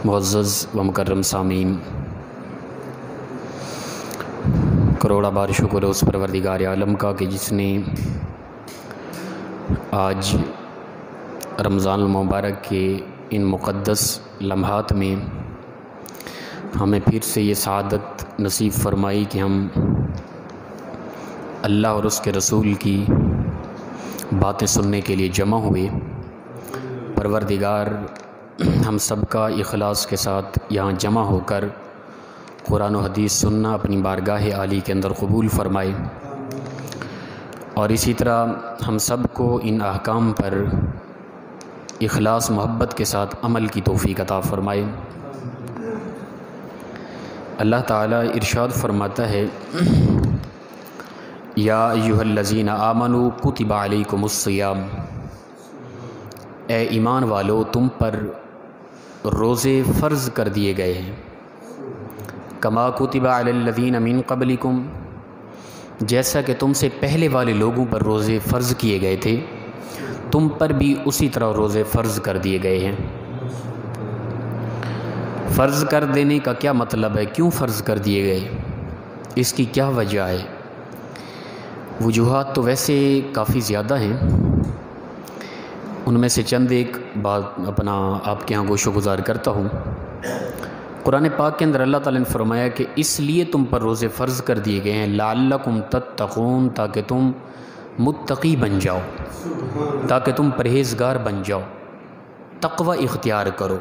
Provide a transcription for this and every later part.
معزز و مکرم سامعین، کروڑا بار شکر ہے اس پروردگار عالم کا کہ جس نے آج رمضان المبارک کے ان مقدس لمحات میں ہمیں پھر سے یہ سعادت نصیب فرمائی کہ ہم اللہ اور اس کے رسول کی باتیں سننے کے لیے جمع ہوئے۔ پروردگار ہم سب کا اخلاص کے ساتھ یہاں جمع ہو کر قرآن و حدیث سننا اپنی بارگاہ عالی کے اندر قبول فرمائے، اور اسی طرح ہم سب کو ان احکام پر اخلاص محبت کے ساتھ عمل کی توفیق عطا فرمائے۔ اللہ تعالیٰ ارشاد فرماتا ہے، یا ایھا الذین آمنوا کتب علیکم الصیام، اے ایمان والو تم پر روزے فرض کر دیے گئے ہیں، کما کتب علی الذین من قبلکم، جیسا کہ تم سے پہلے والے لوگوں پر روزے فرض کیے گئے تھے تم پر بھی اسی طرح روزے فرض کر دیے گئے ہیں۔ فرض کر دینے کا کیا مطلب ہے؟ کیوں فرض کر دیے گئے؟ اس کی کیا وجہ ہے؟ وجوہات تو ویسے کافی زیادہ ہیں، ان میں سے چند ایک بات اپنا آپ کے ہاں گوش و گزار کرتا ہوں۔ قرآن پاک کے اندر اللہ تعالیٰ نے فرمایا کہ اس لیے تم پر روزے فرض کر دیے گئے ہیں لعلکم تتقون، تاکہ تم متقی بن جاؤ، تاکہ تم پرہیزگار بن جاؤ، تقوی اختیار کرو۔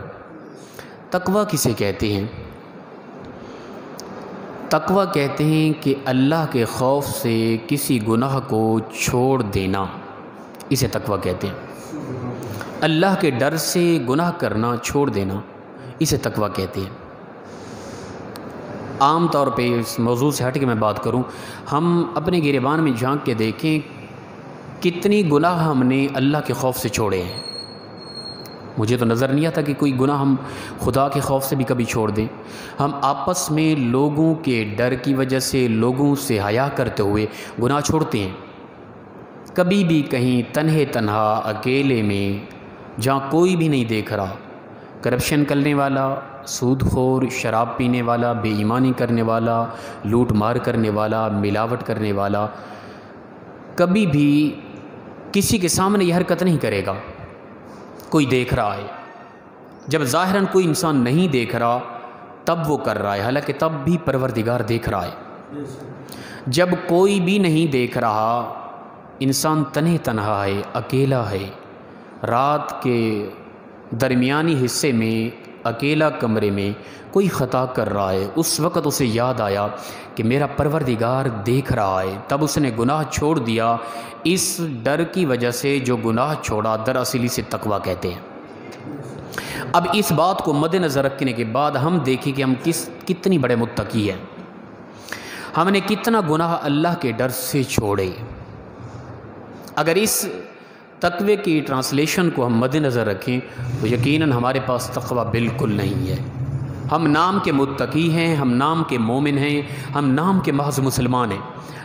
تقوی کسے کہتے ہیں؟ تقوی کہتے ہیں کہ اللہ کے خوف سے کسی گناہ کو چھوڑ دینا، اسے تقوی کہتے ہیں۔ اللہ کے ڈر سے گناہ کرنا چھوڑ دینا، اسے تقوی کہتے ہیں۔ عام طور پہ اس موضوع سے ہٹ کے میں بات کروں، ہم اپنے گریبان میں جھانک کے دیکھیں کتنی گناہ ہم نے اللہ کے خوف سے چھوڑے ہیں۔ مجھے تو نظر نہیں آتا کہ کوئی گناہ ہم خدا کے خوف سے بھی کبھی چھوڑ دیں۔ ہم آپس میں لوگوں کے ڈر کی وجہ سے، لوگوں سے حیا کرتے ہوئے گناہ چھوڑتے ہیں۔ کبھی بھی کہیں تنہا اکیلے میں جہاں کوئی بھی نہیں دیکھ رہا، کرپشن کرنے والا، سود خور، شراب پینے والا، بے ایمانی کرنے والا، لوٹ مار کرنے والا، ملاوٹ کرنے والا، کبھی بھی کسی کے سامنے یہ حرکت نہیں کرے گا، کوئی دیکھ رہا ہے۔ جب ظاہراً کوئی انسان نہیں دیکھ رہا تب وہ کر رہا ہے، حالانکہ تب بھی پروردگار دیکھ رہا ہے۔ جب کوئی بھی نہیں دیکھ رہا، انسان تنہا ہے، اکیلا ہے، رات کے درمیانی حصے میں اکیلا کمرے میں کوئی خطا کر رہا ہے، اس وقت اسے یاد آیا کہ میرا پروردگار دیکھ رہا ہے، تب اس نے گناہ چھوڑ دیا۔ اس ڈر کی وجہ سے جو گناہ چھوڑا، دراصل اسے تقوی کہتے ہیں۔ اب اس بات کو مد نظر رکھنے کے بعد ہم دیکھیں کہ ہم کتنی بڑے متقی ہیں، ہم نے کتنا گناہ اللہ کے ڈر سے چھوڑے۔ اگر اس تقوی کی ٹرانسلیشن کو ہم مد نظر رکھیں تو یقیناً ہمارے پاس تقوی بالکل نہیں ہے۔ ہم نام کے متقی ہیں، ہم نام کے مومن ہیں، ہم نام کے محض مسلمان ہیں،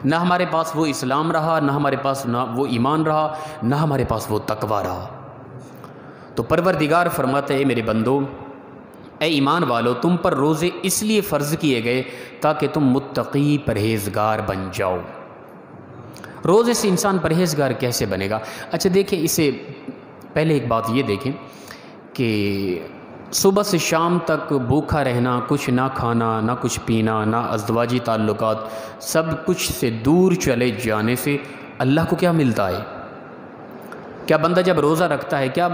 نہ ہمارے پاس وہ اسلام رہا، نہ ہمارے پاس نہ وہ ایمان رہا، نہ ہمارے پاس وہ تقوی رہا۔ تو پروردگار فرماتا ہے، میرے بندو، اے ایمان والو تم پر روزے اس لیے فرض کیے گئے تاکہ تم متقی پرہیزگار بن جاؤ۔ روزے سے انسان پرہیزگار کیسے بنے گا؟ اچھا دیکھیں، اسے پہلے ایک بات یہ دیکھیں کہ صبح سے شام تک بھوکا رہنا، کچھ نہ کھانا، نہ کچھ پینا، نہ ازدواجی تعلقات، سب کچھ سے دور چلے جانے سے اللہ کو کیا ملتا ہے؟ کیا بندہ جب روزہ رکھتا ہے، کیا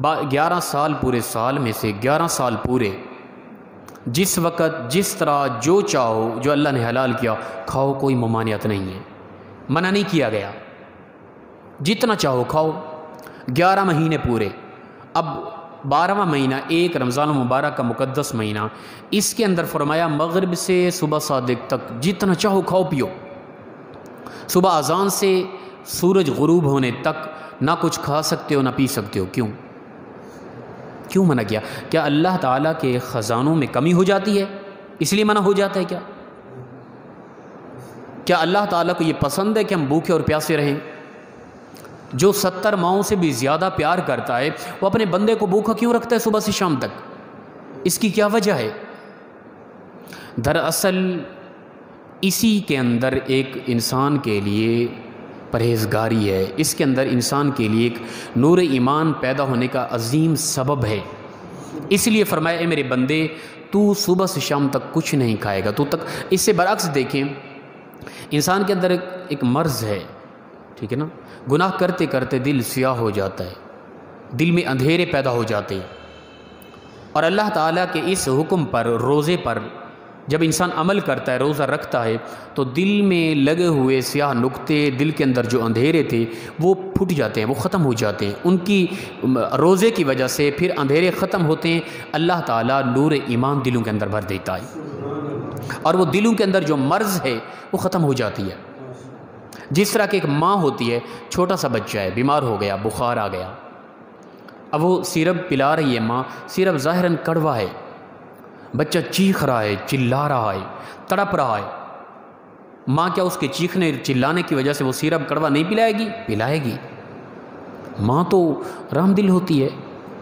11 سال پورے سال میں سے 11 سال پورے جس وقت جس طرح جو چاہو، جو اللہ نے حلال کیا کھاؤ، کوئی ممانعت نہیں ہے، منع نہیں کیا گیا، جتنا چاہو کھاؤ 11 مہینے پورے۔ اب 12واں مہینہ، ایک رمضان المبارک کا مقدس مہینہ، اس کے اندر فرمایا مغرب سے صبح صادق تک جتنا چاہو کھاؤ پیو، صبح اذان سے سورج غروب ہونے تک نہ کچھ کھا سکتے ہو نہ پی سکتے ہو۔ کیوں منع کیا؟ کیا اللہ تعالیٰ کے خزانوں میں کمی ہو جاتی ہے اس لیے منع ہو جاتا ہے؟ کیا اللہ تعالیٰ کو یہ پسند ہے کہ ہم بھوکے اور پیاسے رہیں؟ جو 70 ماؤں سے بھی زیادہ پیار کرتا ہے وہ اپنے بندے کو بھوکا کیوں رکھتا ہے صبح سے شام تک؟ اس کی کیا وجہ ہے؟ دراصل اسی کے اندر ایک انسان کے لیے پرہیزگاری ہے، اس کے اندر انسان کے لیے ایک نور ایمان پیدا ہونے کا عظیم سبب ہے۔ اس لیے فرمایا اے میرے بندے تو صبح سے شام تک کچھ نہیں کھائے گا تو تک۔ اس سے برعکس دیکھیں، انسان کے اندر ایک مرض ہے، ٹھیک ہے نا، گناہ کرتے کرتے دل سیاہ ہو جاتا ہے، دل میں اندھیرے پیدا ہو جاتے ہیں، اور اللہ تعالیٰ کے اس حکم پر، روزے پر جب انسان عمل کرتا ہے، روزہ رکھتا ہے، تو دل میں لگے ہوئے سیاہ نقطے، دل کے اندر جو اندھیرے تھے وہ پھٹ جاتے ہیں، وہ ختم ہو جاتے ہیں، ان کی روزے کی وجہ سے پھر اندھیرے ختم ہوتے ہیں، اللہ تعالیٰ نور ایمان دلوں کے اندر بھر دیتا ہے، اور وہ دلوں کے اندر جو مرض ہے وہ ختم ہو جاتی ہے۔ جس طرح کہ ایک ماں ہوتی ہے، چھوٹا سا بچہ ہے، بیمار ہو گیا، بخار آ گیا، اب وہ سیرپ پلا رہی ہے ماں، سیرپ ظاہراً کڑوا ہے، بچہ چیخ رہا ہے، چلا رہا ہے، تڑپ رہا ہے، ماں کیا اس کے چیخنے چلانے کی وجہ سے وہ سیرپ کڑوا نہیں پلائے گی؟ پلائے گی۔ ماں تو رحم دل ہوتی ہے،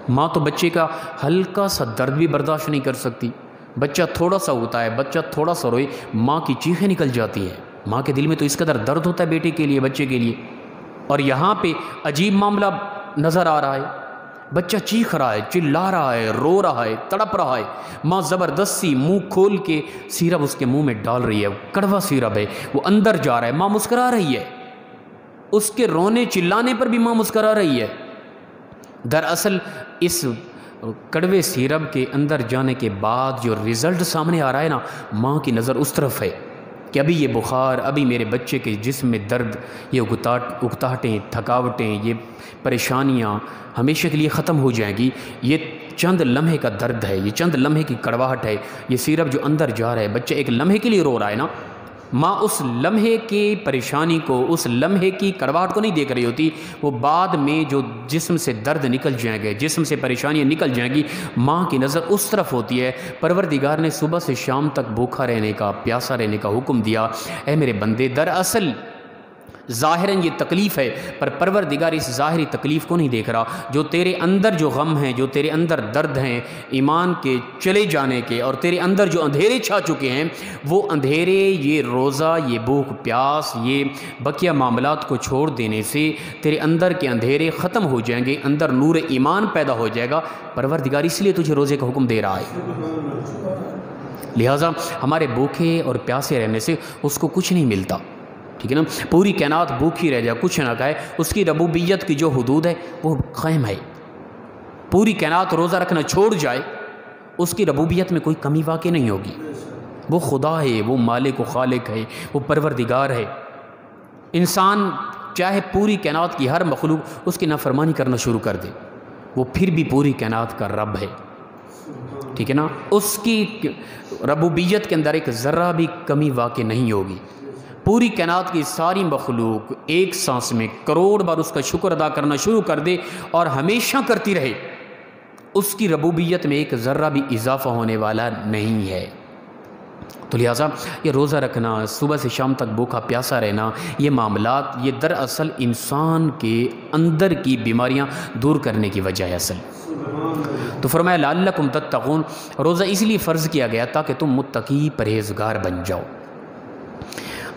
ماں تو بچے کا ہلکا سا درد بھی برداشت نہیں کر سکتی، بچہ تھوڑا سا ہوتا ہے، بچہ تھوڑا سا روئے، ماں کی چیخیں نکل جاتی ہے، ماں کے دل میں تو اس قدر درد ہوتا ہے بیٹے کے لیے، بچے کے لیے۔ اور یہاں پہ عجیب معاملہ نظر آ رہا ہے، بچہ چیخ رہا ہے، چلا رہا ہے، رو رہا ہے، تڑپ رہا ہے، ماں زبردستی منہ کھول کے سیرپ اس کے منہ میں ڈال رہی ہے، کڑوا سیرپ ہے، وہ اندر جا رہا ہے، ماں مسکرا رہی ہے، اس کے رونے چلانے پر بھی ماں مسکرا رہی ہے۔ دراصل اس کڑوے سیرپ کے اندر جانے کے بعد جو رزلٹ سامنے آ رہا ہے نا، ماں کی نظر اس طرف ہے کہ ابھی یہ بخار، ابھی میرے بچے کے جسم میں درد، یہ اکتاہٹیں، تھکاوٹیں، یہ پریشانیاں ہمیشہ کے لیے ختم ہو جائیں گی، یہ چند لمحے کا درد ہے، یہ چند لمحے کی کڑواہٹ ہے، یہ سیرپ جو اندر جا رہا ہے، بچہ ایک لمحے کے لیے رو رہا ہے نا، ماں اس لمحے کی پریشانی کو، اس لمحے کی کڑواہٹ کو نہیں دیکھ رہی ہوتی، وہ بعد میں جو جسم سے درد نکل جائیں گے، جسم سے پریشانیاں نکل جائیں گی، ماں کی نظر اس طرف ہوتی ہے۔ پروردگار نے صبح سے شام تک بھوکا رہنے کا، پیاسا رہنے کا حکم دیا، اے میرے بندے، دراصل ظاہراً یہ تکلیف ہے، پر پروردگار اس ظاہری تکلیف کو نہیں دیکھ رہا، جو تیرے اندر جو غم ہیں، جو تیرے اندر درد ہیں ایمان کے چلے جانے کے، اور تیرے اندر جو اندھیرے چھا چکے ہیں، وہ اندھیرے، یہ روزہ، یہ بھوک پیاس، یہ بقیہ معاملات کو چھوڑ دینے سے تیرے اندر کے اندھیرے ختم ہو جائیں گے، اندر نور ایمان پیدا ہو جائے گا۔ پروردگار اس لیے تجھے روزے کا حکم دے رہا ہے، لہٰذا ہمارے بھوکے اور پیاسے رہنے سے اس کو کچھ نہیں ملتا، ٹھیک ہے نا، پوری کائنات بھوکی رہ جائے، کچھ نہ کھائے، اس کی ربوبیت کی جو حدود ہے وہ قائم ہے، پوری کائنات روزہ رکھنا چھوڑ جائے، اس کی ربوبیت میں کوئی کمی واقع نہیں ہوگی، وہ خدا ہے، وہ مالک و خالق ہے، وہ پروردگار ہے۔ انسان چاہے پوری کائنات کی ہر مخلوق اس کی نافرمانی کرنا شروع کر دے، وہ پھر بھی پوری کائنات کا رب ہے، ٹھیک ہے نا، اس کی ربوبیت کے اندر ایک ذرہ بھی کمی واقع نہیں ہوگی۔ پوری کائنات کی ساری مخلوق ایک سانس میں کروڑ بار اس کا شکر ادا کرنا شروع کر دے اور ہمیشہ کرتی رہے، اس کی ربوبیت میں ایک ذرہ بھی اضافہ ہونے والا نہیں ہے۔ تو لہٰذا یہ روزہ رکھنا، صبح سے شام تک بھوکا پیاسا رہنا، یہ معاملات، یہ دراصل انسان کے اندر کی بیماریاں دور کرنے کی وجہ ہے اصل۔ تو فرمایا لعلکم تتقون، روزہ اس لیے فرض کیا گیا تاکہ تم متقی پرہیزگار بن جاؤ۔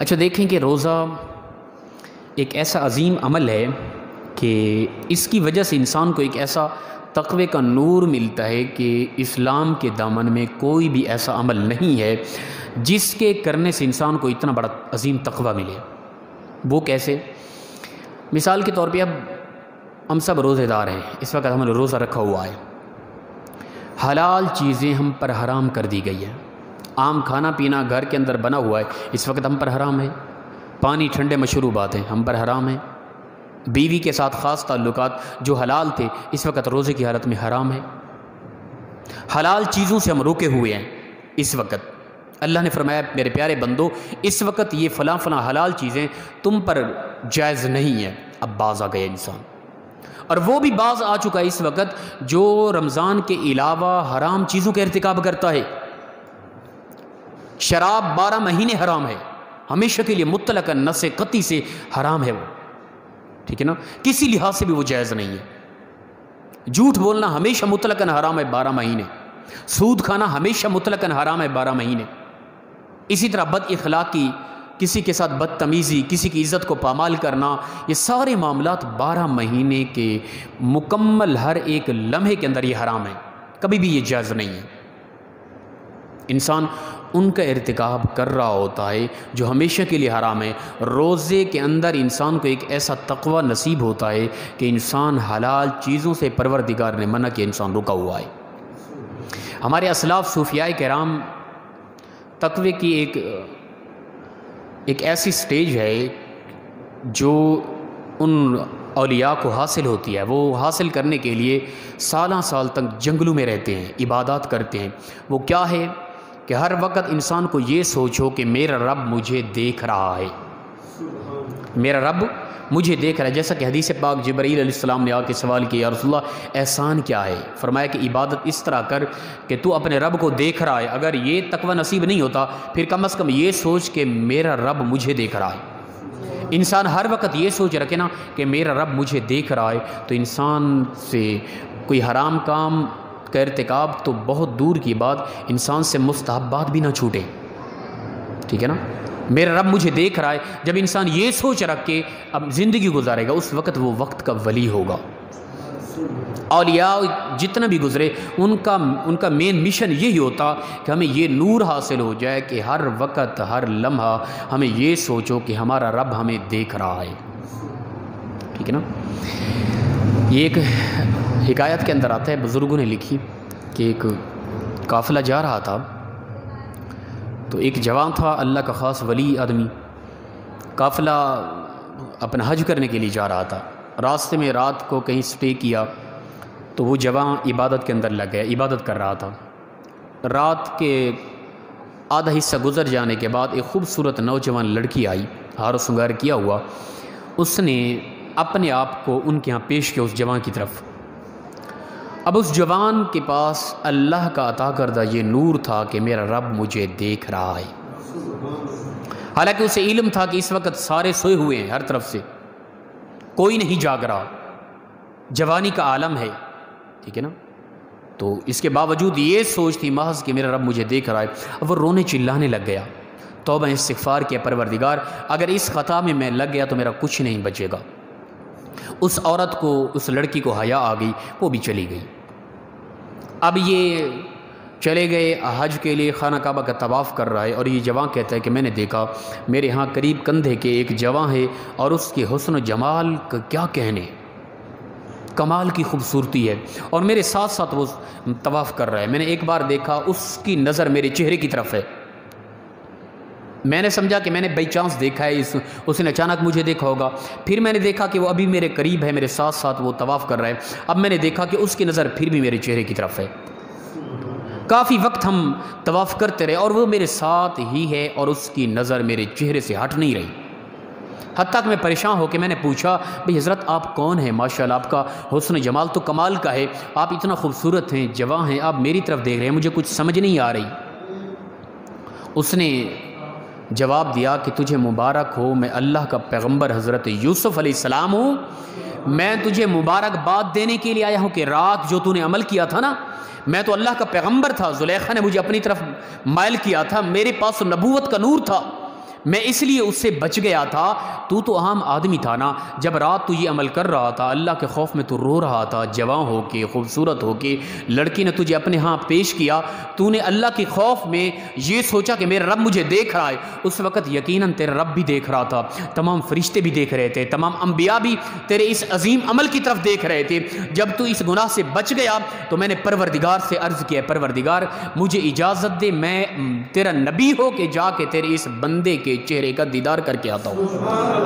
اچھا دیکھیں کہ روزہ ایک ایسا عظیم عمل ہے کہ اس کی وجہ سے انسان کو ایک ایسا تقوی کا نور ملتا ہے کہ اسلام کے دامن میں کوئی بھی ایسا عمل نہیں ہے جس کے کرنے سے انسان کو اتنا بڑا عظیم تقوی ملے۔ وہ کیسے؟ مثال کے طور پہ اب ہم سب روزے دار ہیں، اس وقت ہم نے روزہ رکھا ہوا ہے، حلال چیزیں ہم پر حرام کر دی گئی ہیں، عام کھانا پینا گھر کے اندر بنا ہوا ہے، اس وقت ہم پر حرام ہے، پانی ٹھنڈے مشروبات ہیں ہم پر حرام ہیں، بیوی کے ساتھ خاص تعلقات جو حلال تھے اس وقت روزے کی حالت میں حرام ہے، حلال چیزوں سے ہم روکے ہوئے ہیں۔ اس وقت اللہ نے فرمایا میرے پیارے بندو، اس وقت یہ فلاں فلاں حلال چیزیں تم پر جائز نہیں ہیں۔ اب باز آ گیا انسان، اور وہ بھی باز آ چکا ہے اس وقت جو رمضان کے علاوہ حرام چیزوں کا ارتکاب کرتا ہے۔ شراب 12 مہینے حرام ہے، ہمیشہ کے لیے مطلقاً نص قطعی سے حرام ہے وہ، ٹھیک ہے نا، کسی لحاظ سے بھی وہ جائز نہیں ہے۔ جھوٹ بولنا ہمیشہ مطلقاً حرام ہے 12 مہینے، سود کھانا ہمیشہ مطلقاً حرام ہے 12 مہینے، اسی طرح بد اخلاقی، کسی کے ساتھ بدتمیزی، کسی کی عزت کو پامال کرنا، یہ سارے معاملات 12 مہینے کے مکمل ہر ایک لمحے کے اندر یہ حرام ہے، کبھی بھی یہ جائز نہیں ہے۔ انسان ان کا ارتکاب کر رہا ہوتا ہے جو ہمیشہ کے لیے حرام ہے۔ روزے کے اندر انسان کو ایک ایسا تقوی نصیب ہوتا ہے کہ انسان حلال چیزوں سے پروردگار نے منع کیا، انسان رکا ہوا ہے۔ ہمارے اسلاف صوفیاء کرام تقوی کی ایک ایسی سٹیج ہے جو ان اولیاء کو حاصل ہوتی ہے، وہ حاصل کرنے کے لیے سالہ سال تک جنگلوں میں رہتے ہیں، عبادات کرتے ہیں۔ وہ کیا ہے کہ ہر وقت انسان کو یہ سوچو کہ میرا رب مجھے دیکھ رہا ہے، میرا رب مجھے دیکھ رہا ہے۔ جیسا کہ حدیث پاک جبرائیل علیہ السلام نے آ کے سوال کیا، یا رسول اللہ احسان کیا ہے؟ فرمایا کہ عبادت اس طرح کر کہ تو اپنے رب کو دیکھ رہا ہے۔ اگر یہ تقوی نصیب نہیں ہوتا پھر کم از کم یہ سوچ کہ میرا رب مجھے دیکھ رہا ہے۔ انسان ہر وقت یہ سوچ رکھے نا کہ میرا رب مجھے دیکھ رہا ہے، تو انسان سے کوئی حرام کام کا ارتکاب تو بہت دور کی بات، انسان سے مستحبات بھی نہ چھوٹے، ٹھیک ہے نا۔ میرا رب مجھے دیکھ رہا ہے، جب انسان یہ سوچ رکھ کے اب زندگی گزارے گا، اس وقت وہ وقت کا ولی ہوگا۔ اولیاء جتنا بھی گزرے ان کا مین مشن یہی ہوتا کہ ہمیں یہ نور حاصل ہو جائے کہ ہر وقت ہر لمحہ ہمیں یہ سوچو کہ ہمارا رب ہمیں دیکھ رہا ہے، ٹھیک ہے نا۔ یہ ایک حکایت کے اندر آتا ہے، بزرگوں نے لکھی کہ ایک قافلہ جا رہا تھا، تو ایک جوان تھا، اللہ کا خاص ولی آدمی، قافلہ اپنا حج کرنے کے لیے جا رہا تھا۔ راستے میں رات کو کہیں سٹے کیا تو وہ جوان عبادت کے اندر لگ گیا، عبادت کر رہا تھا۔ رات کے آدھا حصہ گزر جانے کے بعد ایک خوبصورت نوجوان لڑکی آئی، ہار و سنگار کیا ہوا، اس نے اپنے آپ کو ان کے ہاں پیش کیا اس جوان کی طرف۔ اب اس جوان کے پاس اللہ کا عطا کردہ یہ نور تھا کہ میرا رب مجھے دیکھ رہا ہے، حالانکہ اسے علم تھا کہ اس وقت سارے سوئے ہوئے ہیں، ہر طرف سے کوئی نہیں جاگ رہا، جوانی کا عالم ہے، ٹھیک ہے نا۔ تو اس کے باوجود یہ سوچ تھی محض کہ میرا رب مجھے دیکھ رہا ہے۔ اب وہ رونے چلانے لگ گیا، توبہ استغفار کیا، پروردگار اگر اس خطا میں میں لگ گیا تو میرا کچھ نہیں بچے گا۔ اس عورت کو، اس لڑکی کو حیا آ گئی، وہ بھی چلی گئی۔ اب یہ چلے گئے حج کے لیے، خانہ کعبہ کا طواف کر رہا ہے، اور یہ جوان کہتا ہے کہ میں نے دیکھا میرے ہاں قریب کندھے کے ایک جوان ہے، اور اس کے حسن و جمال کا کیا کہنے، کمال کی خوبصورتی ہے، اور میرے ساتھ ساتھ وہ طواف کر رہا ہے۔ میں نے ایک بار دیکھا اس کی نظر میرے چہرے کی طرف ہے، میں نے سمجھا کہ میں نے بائی چانس دیکھا ہے، اس نے اچانک مجھے دیکھا ہوگا۔ پھر میں نے دیکھا کہ وہ ابھی میرے قریب ہے، میرے ساتھ ساتھ وہ طواف کر رہا ہے۔ اب میں نے دیکھا کہ اس کی نظر پھر بھی میرے چہرے کی طرف ہے۔ کافی وقت ہم طواف کرتے رہے اور وہ میرے ساتھ ہی ہے، اور اس کی نظر میرے چہرے سے ہٹ نہیں رہی۔ حتیٰ کہ میں پریشان ہو کے میں نے پوچھا، بھئی حضرت آپ کون ہیں؟ ماشاءاللہ آپ کا حسن جمال تو کمال کا ہے، آپ اتنا خوبصورت ہیں، جوان ہیں، آپ میری طرف دیکھ رہے ہیں، مجھے کچھ سمجھ نہیں آ رہی۔ اس نے جواب دیا کہ تجھے مبارک ہو، میں اللہ کا پیغمبر حضرت یوسف علیہ السلام ہوں، میں تجھے مبارک بات دینے کے لیے آیا ہوں کہ رات جو تو نے عمل کیا تھا نا، میں تو اللہ کا پیغمبر تھا، زلیخا نے مجھے اپنی طرف مائل کیا تھا، میرے پاس نبوت کا نور تھا، میں اس لیے اس سے بچ گیا تھا۔ تو عام آدمی تھا نا، جب رات تو یہ عمل کر رہا تھا، اللہ کے خوف میں تو رو رہا تھا، جوان ہو کے، خوبصورت ہو کے، لڑکی نے تجھے اپنے ہاں پیش کیا، تو نے اللہ کے خوف میں یہ سوچا کہ میرا رب مجھے دیکھ رہا ہے۔ اس وقت یقیناً تیرا رب بھی دیکھ رہا تھا، تمام فرشتے بھی دیکھ رہے تھے، تمام انبیاء بھی تیرے اس عظیم عمل کی طرف دیکھ رہے تھے۔ جب تو اس گناہ سے بچ گیا تو میں نے پروردگار سے عرض کیا، پروردگار مجھے اجازت دے، میں تیرا نبی ہو کے جا کے تیرے اس بندے کے چہرے کا دیدار کر کے آتا ہوں۔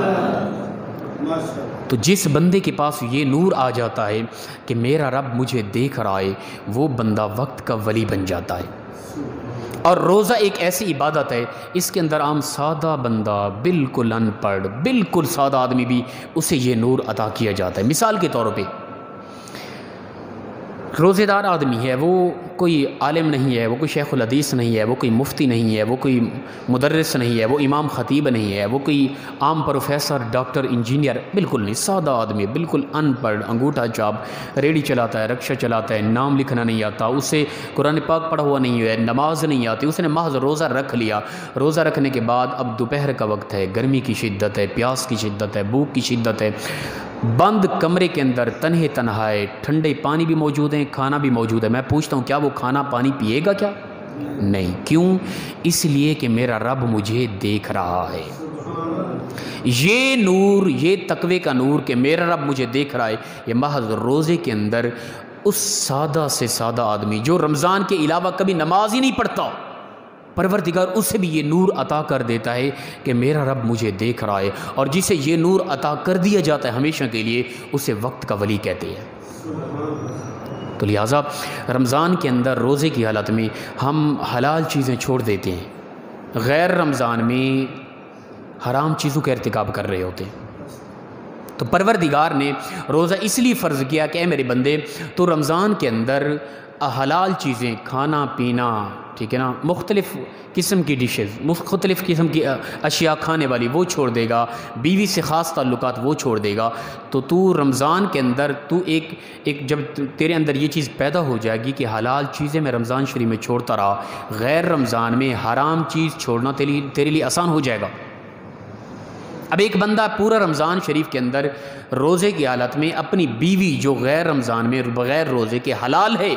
تو جس بندے کے پاس یہ نور آ جاتا ہے کہ میرا رب مجھے دیکھ رہا ہے، وہ بندہ وقت کا ولی بن جاتا ہے۔ اور روزہ ایک ایسی عبادت ہے، اس کے اندر عام سادہ بندہ، بالکل ان پڑھ، بالکل سادہ آدمی بھی اسے یہ نور عطا کیا جاتا ہے۔ مثال کے طور پہ روزے دار آدمی ہے، وہ کوئی عالم نہیں ہے، وہ کوئی شیخ الحدیث نہیں ہے، وہ کوئی مفتی نہیں ہے، وہ کوئی مدرس نہیں ہے، وہ امام خطیب نہیں ہے، وہ کوئی عام پروفیسر ڈاکٹر انجینئر، بالکل نہیں، سادہ آدمی، بالکل ان پڑھ، انگوٹھا چاپ، ریڑھی چلاتا ہے، رکشہ چلاتا ہے، نام لکھنا نہیں آتا، اسے قرآن پاک پڑھا ہوا نہیں ہے، نماز نہیں آتی، اس نے محض روزہ رکھ لیا، روزہ رکھنے کے بعد اب دوپہر کا وقت ہے، گرمی کی شدت ہے، پیاس کی شدت ہے، بھوک کی شدت ہے، بند کمرے کے اندر تنہے تنہا ہے، ٹھنڈے پانی بھی موجود ہیں، کھانا بھی موجود ہے، میں پوچھتا ہوں کیا وہ کھانا پانی پیے گا کیا؟ نہیں، کیوں؟ اس لیے کہ میرا رب مجھے دیکھ رہا ہے۔ یہ نور، یہ تقوی کا نور کہ میرا رب مجھے دیکھ رہا ہے، یہ محض روزے کے اندر اس سادہ سے سادہ آدمی جو رمضان کے علاوہ کبھی نماز ہی نہیں پڑھتا، پروردگار اسے بھی یہ نور عطا کر دیتا ہے کہ میرا رب مجھے دیکھ رہا ہے، اور جسے یہ نور عطا کر دیا جاتا ہے ہمیشہ کے لیے، اسے وقت کا ولی کہتے ہیں۔ تو لہٰذا رمضان کے اندر روزے کی حالت میں ہم حلال چیزیں چھوڑ دیتے ہیں، غیر رمضان میں حرام چیزوں کا ارتکاب کر رہے ہوتے ہیں۔ تو پروردگار نے روزہ اس لیے فرض کیا کہ اے میرے بندے تو رمضان کے اندر حلال چیزیں، کھانا پینا، ٹھیک ہے نا، مختلف قسم کی ڈشز، مختلف قسم کی اشیاء کھانے والی وہ چھوڑ دے گا، بیوی سے خاص تعلقات وہ چھوڑ دے گا، تو رمضان کے اندر تو ایک جب تیرے اندر یہ چیز پیدا ہو جائے گی کہ حلال چیزیں میں رمضان شریف میں چھوڑتا رہا، غیر رمضان میں حرام چیز چھوڑنا تیرے لیے آسان ہو جائے گا۔ اب ایک بندہ پورا رمضان شریف کے اندر روزے کی حالت میں اپنی بیوی جو غیر رمضان میں بغیر روزے کے حلال ہے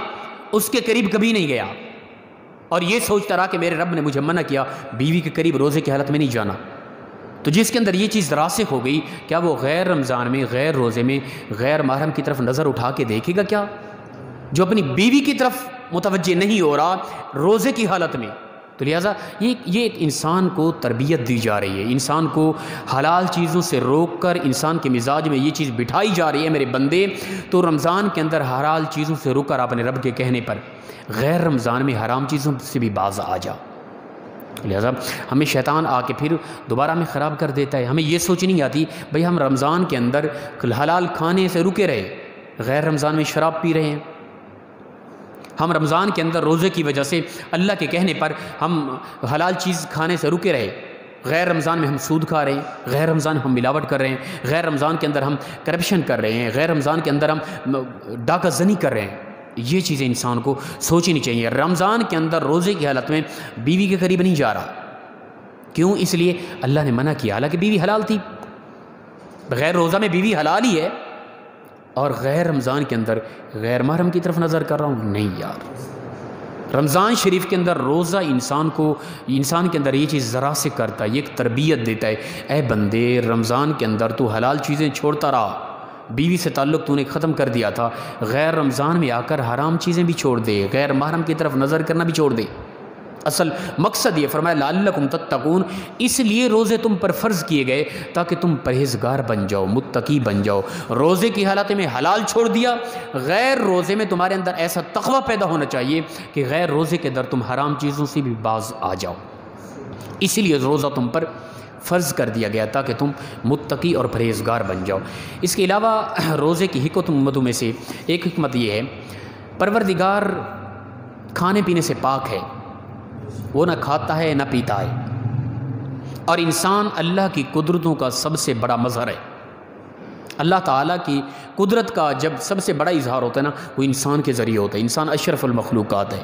اس کے قریب کبھی نہیں گیا، اور یہ سوچتا رہا کہ میرے رب نے مجھے منع کیا بیوی کے قریب روزے کی حالت میں نہیں جانا، تو جس کے اندر یہ چیز راسخ ہو گئی، کیا وہ غیر رمضان میں غیر روزے میں غیر محرم کی طرف نظر اٹھا کے دیکھے گا کیا؟ جو اپنی بیوی کی طرف متوجہ نہیں ہو رہا روزے کی حالت میں۔ تو لہٰذا یہ ایک انسان کو تربیت دی جا رہی ہے، انسان کو حلال چیزوں سے روک کر انسان کے مزاج میں یہ چیز بٹھائی جا رہی ہے، میرے بندے تو رمضان کے اندر حلال چیزوں سے رک کر اپنے رب کے کہنے پر غیر رمضان میں حرام چیزوں سے بھی باز آ جا۔ لہٰذا ہمیں شیطان آ کے پھر دوبارہ ہمیں خراب کر دیتا ہے، ہمیں یہ سوچ نہیں آتی بھئی ہم رمضان کے اندر حلال کھانے سے رکے رہے، غیر رمضان میں شراب پی رہے ہیں، ہم رمضان کے اندر روزے کی وجہ سے اللہ کے کہنے پر ہم حلال چیز کھانے سے رکے رہے، غیر رمضان میں ہم سود کھا رہے ہیں، غیر رمضان میں ہم ملاوٹ کر رہے ہیں، غیر رمضان کے اندر ہم کرپشن کر رہے ہیں، غیر رمضان کے اندر ہم ڈاکہ زنی کر رہے ہیں۔ یہ چیزیں انسان کو سوچنی چاہیے۔ رمضان کے اندر روزے کی حالت میں بیوی کے قریب نہیں جا رہا، کیوں؟ اس لیے اللہ نے منع کیا، حالانکہ بیوی حلال تھی، بغیر روزہ میں بیوی حلال ہی ہے، اور غیر رمضان کے اندر غیر محرم کی طرف نظر کر رہا ہوں، نہیں یار۔ رمضان شریف کے اندر روزہ انسان کے اندر یہ چیز ذرا سے کرتا ہے، یہ ایک تربیت دیتا ہے، اے بندے رمضان کے اندر تو حلال چیزیں چھوڑتا رہا، بیوی سے تعلق تو نے ختم کر دیا تھا، غیر رمضان میں آ کر حرام چیزیں بھی چھوڑ دے، غیر محرم کی طرف نظر کرنا بھی چھوڑ دے۔ اصل مقصد یہ فرمایا لعلکم تتقون، اس لیے روزے تم پر فرض کیے گئے تاکہ تم پرہیزگار بن جاؤ، متقی بن جاؤ۔ روزے کی حالت میں حلال چھوڑ دیا، غیر روزے میں تمہارے اندر ایسا تقوی پیدا ہونا چاہیے کہ غیر روزے کے اندر تم حرام چیزوں سے بھی باز آ جاؤ، اسی لیے روزہ تم پر فرض کر دیا گیا تاکہ تم متقی اور پرہیزگار بن جاؤ۔ اس کے علاوہ روزے کی حکمتوں میں سے ایک حکمت یہ ہے، پروردگار کھانے پینے سے پاک ہے، وہ نہ کھاتا ہے نہ پیتا ہے، اور انسان اللہ کی قدرتوں کا سب سے بڑا مظہر ہے۔ اللہ تعالیٰ کی قدرت کا جب سب سے بڑا اظہار ہوتا ہے نا، وہ انسان کے ذریعے ہوتا ہے، انسان اشرف المخلوقات ہے۔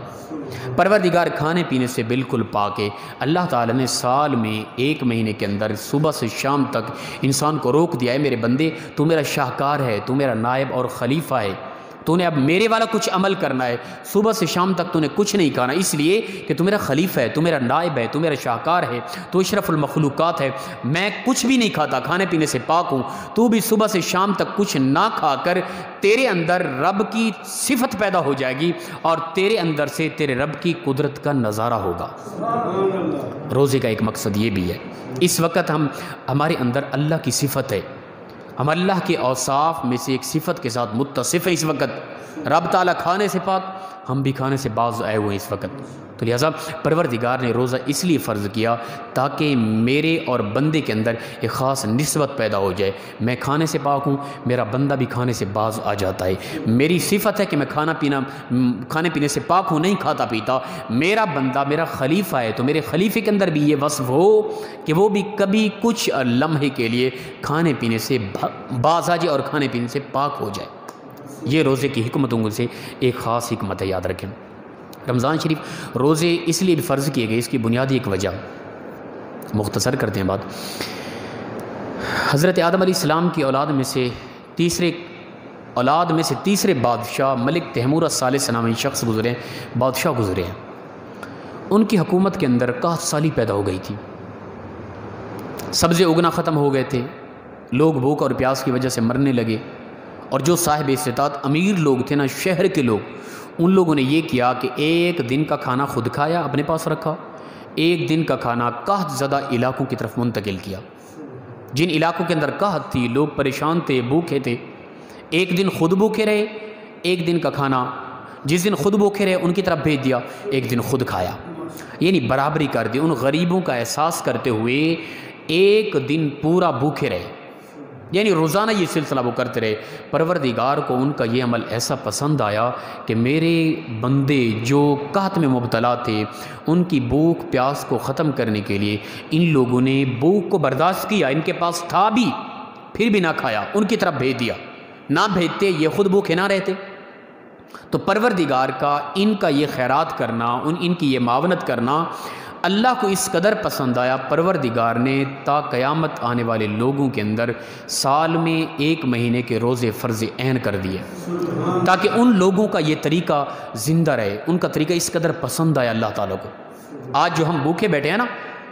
پروردگار کھانے پینے سے بالکل پاک ہے۔ اللہ تعالیٰ نے سال میں 1 مہینے کے اندر صبح سے شام تک انسان کو روک دیا ہے، میرے بندے تو میرا شاہکار ہے، تو میرا نائب اور خلیفہ ہے، تو نے اب میرے والا کچھ عمل کرنا ہے، صبح سے شام تک تو نے کچھ نہیں کھانا، اس لیے کہ تو میرا خلیفہ ہے، تو میرا نائب ہے، تو میرا شاہکار ہے، تو اشرف المخلوقات ہے، میں کچھ بھی نہیں کھاتا، کھانے پینے سے پاک ہوں، تو بھی صبح سے شام تک کچھ نہ کھا کر تیرے اندر رب کی صفت پیدا ہو جائے گی، اور تیرے اندر سے تیرے رب کی قدرت کا نظارہ ہوگا۔ روزے کا ایک مقصد یہ بھی ہے، اس وقت ہمارے اندر اللہ کی صفت ہے، ہم اللہ کے اوصاف میں سے ایک صفت کے ساتھ متصف ہے۔ اس وقت رب تعالیٰ کھانے سے پاک، ہم بھی کھانے سے باز آئے ہوئے ہیں اس وقت. تو لہٰذا پروردگار نے روزہ اس لیے فرض کیا تاکہ میرے اور بندے کے اندر ایک خاص نسبت پیدا ہو جائے. میں کھانے سے پاک ہوں, میرا بندہ بھی کھانے سے باز آ جاتا ہے. میری صفت ہے کہ میں کھانے پینے سے پاک ہوں, نہیں کھاتا پیتا. میرا بندہ میرا خلیفہ ہے تو میرے خلیفے کے اندر بھی یہ وصف ہو کہ وہ بھی کبھی کچھ لمحے کے لیے کھانے پینے سے باز آ جائے اور کھانے پینے سے پاک ہو جائے. یہ روزے کی حکمتوں میں سے ایک خاص حکمت ہے, یاد رکھیں. رمضان شریف روزے اس لیے بھی فرض کیے گئے, اس کی بنیادی ایک وجہ مختصر کرتے ہیں بات. حضرت آدم علیہ السلام کی اولاد میں سے تیسرے بادشاہ ملک تیمور الثالث نامی شخص گزرے ہیں, بادشاہ گزرے ہیں. ان کی حکومت کے اندر قحط سالی پیدا ہو گئی تھی, سبزے اگنا ختم ہو گئے تھے, لوگ بھوک اور پیاس کی وجہ سے مرنے لگے. اور جو صاحب استطاعت امیر لوگ تھے نا, شہر کے لوگ, ان لوگوں نے یہ کیا کہ ایک دن کا کھانا خود کھایا, اپنے پاس رکھا, ایک دن کا کھانا قحط زدہ علاقوں کی طرف منتقل کیا. جن علاقوں کے اندر قحط تھی, لوگ پریشان تھے, بھوکے تھے, ایک دن خود بھوکے رہے, ایک دن کا کھانا جس دن خود بھوکے رہے ان کی طرف بھیج دیا, ایک دن خود کھایا. یعنی برابری کر دی. ان غریبوں کا احساس کرتے ہوئے ایک دن پورا بھوکے رہے, یعنی روزانہ یہ سلسلہ وہ کرتے رہے. پروردگار کو ان کا یہ عمل ایسا پسند آیا کہ میرے بندے جو قحط میں مبتلا تھے ان کی بھوک پیاس کو ختم کرنے کے لیے ان لوگوں نے بھوک کو برداشت کیا. ان کے پاس تھا بھی پھر بھی نہ کھایا, ان کی طرف بھیج دیا. نہ بھیجتے یہ خود بھوکے نہ رہتے. تو پروردگار کا ان کا یہ خیرات کرنا, ان کی یہ معاونت کرنا اللہ کو اس قدر پسند آیا, پروردگار نے تا قیامت آنے والے لوگوں کے اندر سال میں 1 مہینے کے روزے فرض عین کر دیے تاکہ ان لوگوں کا یہ طریقہ زندہ رہے. ان کا طریقہ اس قدر پسند آیا اللہ تعالیٰ کو. آج جو ہم بھوکے بیٹھے ہیں نا,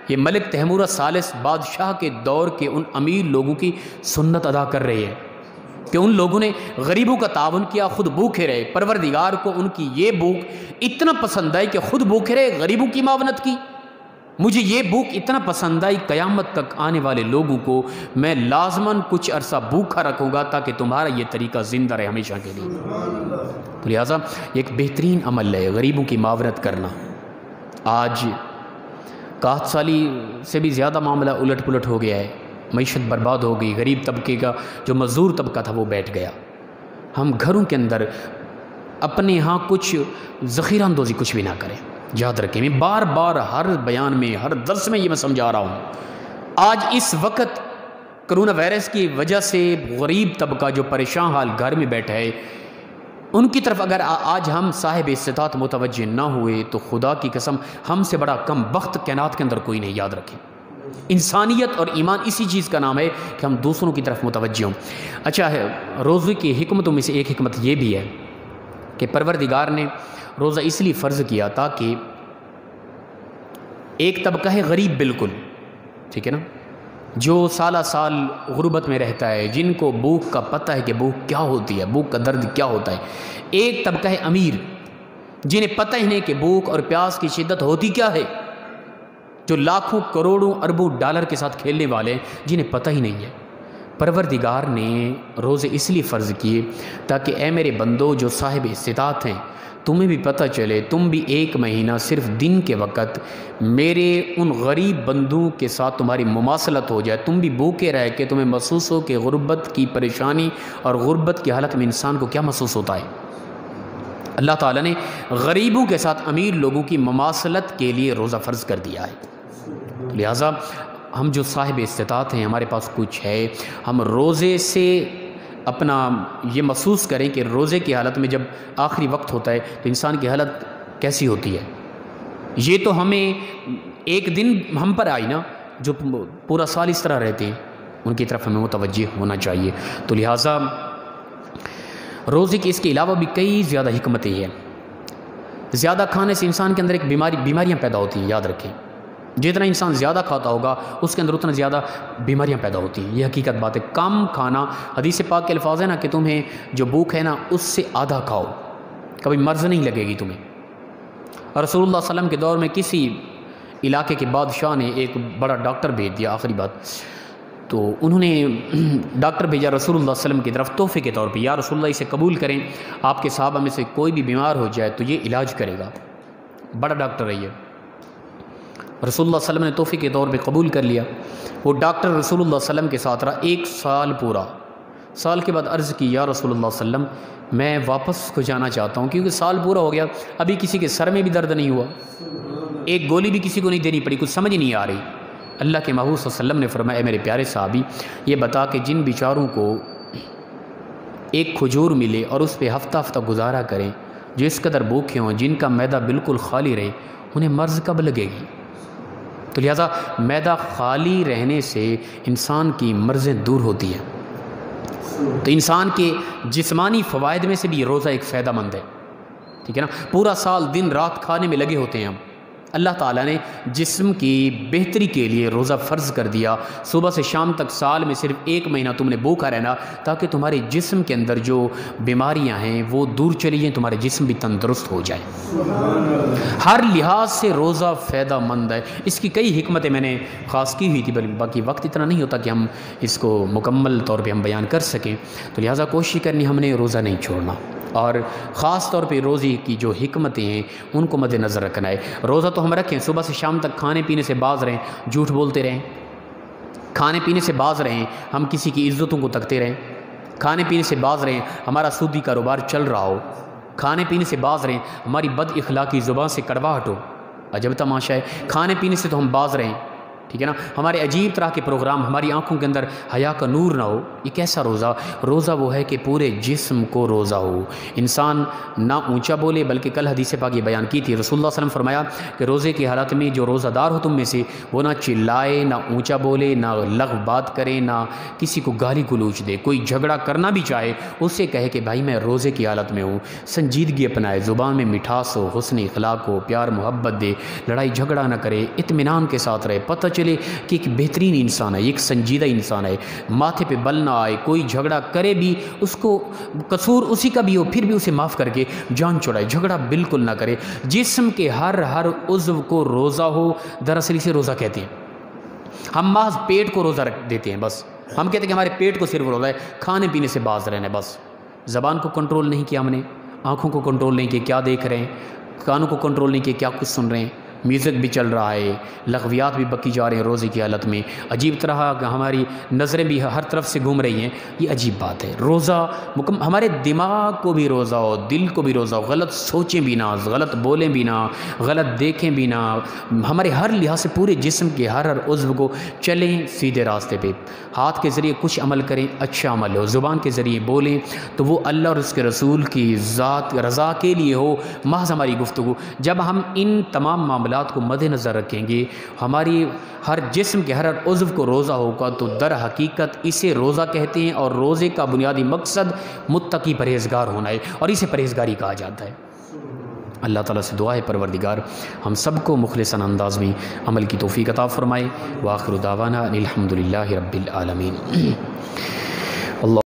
یہ ملک تیمور الثالث بادشاہ کے دور کے ان امیر لوگوں کی سنت ادا کر رہے ہیں کہ ان لوگوں نے غریبوں کا تعاون کیا, خود بھوکے رہے. پروردگار کو ان کی یہ بھوک اتنا پسند آئی کہ خود بھوکے رہے, غریبوں کی معاونت کی. مجھے یہ بھوک اتنا پسند آئی, قیامت تک آنے والے لوگوں کو میں لازماً کچھ عرصہ بھوکا رکھوں گا تاکہ تمہارا یہ طریقہ زندہ رہے ہمیشہ کے لیے. تو لہٰذا ایک بہترین عمل ہے غریبوں کی معاونت کرنا. آج قحط سالی سے بھی زیادہ معاملہ الٹ پلٹ ہو گیا ہے, معیشت برباد ہو گئی. غریب طبقے کا جو مزدور طبقہ تھا وہ بیٹھ گیا. ہم گھروں کے اندر اپنے ہاں کچھ ذخیرہ اندوزی کچھ بھی نہ کریں. یاد رکھیں, میں بار بار ہر بیان میں ہر درس میں یہ میں سمجھا رہا ہوں. آج اس وقت کرونا وائرس کی وجہ سے غریب طبقہ جو پریشان حال گھر میں بیٹھا ہے, ان کی طرف اگر آج ہم صاحب استطاعت متوجہ نہ ہوئے تو خدا کی قسم ہم سے بڑا کم بخت کائنات کے اندر کوئی نہیں. یاد رکھیں, انسانیت اور ایمان اسی چیز کا نام ہے کہ ہم دوسروں کی طرف متوجہ ہوں. اچھا ہے, روزے کی حکمتوں میں سے ایک حکمت یہ بھی ہے کہ پروردگار نے روزہ اس لیے فرض کیا تاکہ ایک طبقہ ہے غریب بالکل, ٹھیک ہے نا, جو سالہ سال غربت میں رہتا ہے, جن کو بھوک کا پتہ ہے کہ بھوک کیا ہوتی ہے, بھوک کا درد کیا ہوتا ہے. ایک طبقہ ہے امیر, جنہیں پتہ ہی نہیں کہ بھوک اور پیاس کی شدت ہوتی کیا ہے, جو لاکھوں کروڑوں اربوں ڈالر کے ساتھ کھیلنے والے ہیں, جنہیں پتہ ہی نہیں ہے. پروردگار نے روزے اس لیے فرض کیے تاکہ اے میرے بندو جو صاحب استطاعت ہیں, تمہیں بھی پتہ چلے, تم بھی 1 مہینہ صرف دن کے وقت میرے ان غریب بندوں کے ساتھ تمہاری مماثلت ہو جائے. تم بھی بھوکے رہ کے تمہیں محسوس ہو کہ غربت کی پریشانی اور غربت کی حالت میں انسان کو کیا محسوس ہوتا ہے. اللہ تعالیٰ نے غریبوں کے ساتھ امیر لوگوں کی مماثلت کے لیے روزہ فرض کر دیا ہے. لہٰذا ہم جو صاحب استطاعت ہیں, ہمارے پاس کچھ ہے, ہم روزے سے اپنا یہ محسوس کریں کہ روزے کی حالت میں جب آخری وقت ہوتا ہے تو انسان کی حالت کیسی ہوتی ہے. یہ تو ہمیں ایک دن ہم پر آئی نا, جو پورا سال اس طرح رہتے ہیں, ان کی طرف ہمیں متوجہ ہونا چاہیے. تو لہٰذا روزے کی اس کے علاوہ بھی کئی زیادہ حکمتیں ہیں. زیادہ کھانے سے انسان کے اندر ایک بیماریاں پیدا ہوتی ہیں. یاد رکھیں, جتنا انسان زیادہ کھاتا ہوگا اس کے اندر اتنا زیادہ بیماریاں پیدا ہوتی ہیں. یہ حقیقت بات ہے. کم کھانا, حدیث پاک کے الفاظ ہیں نا کہ تمہیں جو بھوک ہے نا اس سے آدھا کھاؤ, کبھی مرض نہیں لگے گی تمہیں. اور رسول اللہ صلی اللہ علیہ وسلم کے دور میں کسی علاقے کے بادشاہ نے ایک بڑا ڈاکٹر بھیج دیا. آخری بات, تو انہوں نے ڈاکٹر بھیجا رسول اللہ صلی اللہ علیہ وسلم کی طرف تحفے کے طور پہ، یا رسول اللہ اسے قبول کریں، آپ کے صحابہ میں سے کوئی بھی بیمار ہو جائے تو یہ علاج کرے گا، بڑا ڈاکٹر ہے یہ۔ رسول اللہ صلی اللہ علیہ وسلم نے تحفے کے طور پہ قبول کر لیا۔ وہ ڈاکٹر رسول اللہ صلی اللہ علیہ وسلم کے ساتھ رہا 1 سال پورا۔ سال کے بعد عرض کی، یا رسول اللہ صلی اللہ علیہ وسلم میں واپس کو جانا چاہتا ہوں، کیونکہ سال پورا ہو گیا، ابھی کسی کے سر میں بھی درد نہیں ہوا، ایک گولی بھی کسی کو نہیں دینی پڑی، کچھ سمجھ نہیں آ رہی۔ اللہ کے محبوب صلی اللہ علیہ وسلم نے فرمایا، اے میرے پیارے صحابی، یہ بتا کہ جن بیچاروں کو ایک کھجور ملے اور اس پہ ہفتہ ہفتہ گزارا کریں، جو اس قدر بھوکے ہوں، جن کا معدہ بالکل خالی رہے، انہیں مرض کب لگے گی؟ تو لہٰذا معدہ خالی رہنے سے انسان کی مرضیں دور ہوتی ہیں۔ تو انسان کے جسمانی فوائد میں سے بھی یہ روزہ ایک فائدہ مند ہے، ٹھیک ہے نا۔ پورا سال دن رات کھانے میں لگے ہوتے ہیں ہم، اللہ تعالیٰ نے جسم کی بہتری کے لیے روزہ فرض کر دیا، صبح سے شام تک سال میں صرف 1 مہینہ تم نے بھوکا رہنا، تاکہ تمہارے جسم کے اندر جو بیماریاں ہیں وہ دور چلی جائیں، تمہارے جسم بھی تندرست ہو جائے۔ ہر لحاظ سے روزہ فائدہ مند ہے۔ اس کی کئی حکمتیں میں نے خاص کی ہوئی تھی، بلکہ باقی وقت اتنا نہیں ہوتا کہ ہم اس کو مکمل طور پہ ہم بیان کر سکیں، تو لہٰذا کوشش کرنی ہم نے روزہ نہیں چھوڑنا، اور خاص طور پہ روزے کی جو حکمتیں ہیں ان کو مد نظر رکھنا ہے۔ روزہ تو ہم رکھیں، صبح سے شام تک کھانے پینے سے باز رہیں، جھوٹ بولتے رہیں، کھانے پینے سے باز رہیں، ہم کسی کی عزتوں کو تکتے رہیں، کھانے پینے سے باز رہیں، ہمارا سودی کاروبار چل رہا ہو، کھانے پینے سے باز رہیں، ہماری بد اخلاقی زبان سے کڑواہٹ ہو، عجب تماشا ہے۔ کھانے پینے سے تو ہم باز رہیں، ٹھیک ہے نا، ہمارے عجیب طرح کے پروگرام، ہماری آنکھوں کے اندر حیا کا نور نہ ہو۔ یہ کیسا روزہ؟ روزہ وہ ہے کہ پورے جسم کو روزہ ہو، انسان نہ اونچا بولے، بلکہ کل حدیث پاک یہ بیان کی تھی، رسول اللہ صلی اللہ علیہ وسلم فرمایا کہ روزے کی حالت میں جو روزہ دار ہو تم میں سے، وہ نہ چلائے، نہ اونچا بولے، نہ لغو بات کرے، نہ کسی کو گالی گلوچ دے۔ کوئی جھگڑا کرنا بھی چاہے اسے کہے کہ بھائی میں روزے کی حالت میں ہوں، سنجیدگی اپنائے، زبان میں مٹھاس ہو، حسن اخلاق ہو، پیار محبت دے، لڑائی جھگڑا نہ کرے، اطمینان کے ساتھ رہے، پتہ چلے کہ ایک بہترین انسان ہے، ایک سنجیدہ انسان ہے، ماتھے پہ بل نہ آئے، کوئی جھگڑا کرے بھی اس کو قصور اسی کا بھی ہو پھر بھی اسے معاف کر کے جان چھڑائے، جھگڑا بالکل نہ کرے۔ جسم کے ہر عضو کو روزہ ہو، دراصل اسے روزہ کہتے ہیں۔ ہم محض پیٹ کو روزہ رکھ دیتے ہیں، بس ہم کہتے ہیں کہ ہمارے پیٹ کو صرف روزہ ہے، کھانے پینے سے باز رہنا ہے بس۔ زبان کو کنٹرول نہیں کیا ہم نے، آنکھوں کو کنٹرول نہیں کیا کیا دیکھ رہے ہیں، کانوں کو کنٹرول نہیں کیا کیا کچھ سن رہے ہیں، میوزک بھی چل رہا ہے، لغویات بھی بکی جا رہے ہیں روزے کی حالت میں، عجیب طرح ہماری نظریں بھی ہر طرف سے گھوم رہی ہیں۔ یہ عجیب بات ہے۔ روزہ ہمارے دماغ کو بھی روزہ ہو، دل کو بھی روزہ ہو، غلط سوچیں بھی نہ، غلط بولیں بھی نہ، غلط دیکھیں بھی نہ، ہمارے ہر لحاظ سے پورے جسم کے ہر عضو کو چلیں سیدھے راستے پہ، ہاتھ کے ذریعے کچھ عمل کریں، اچھا عمل ہو، زبان کے ذریعے بولیں تو وہ اللہ اور اس کے رسول کی ذات رضا کے لیے ہو، محض ہماری گفتگو۔ جب ہم ان تمام معاملات کو مد نظر رکھیں گے، ہماری ہر جسم کے ہر عضو کو روزہ ہوگا، تو در حقیقت اسے روزہ کہتے ہیں، اور روزے کا بنیادی مقصد متقی پرہیزگار ہونا ہے، اور اسے پرہیزگاری کہا جاتا ہے۔ اللہ تعالیٰ سے دعا ہے پروردگار ہم سب کو مخلصانہ انداز میں عمل کی توفیق عطا فرمائے۔ وآخر دعوانا الحمدللہ رب العالمین۔ اللہ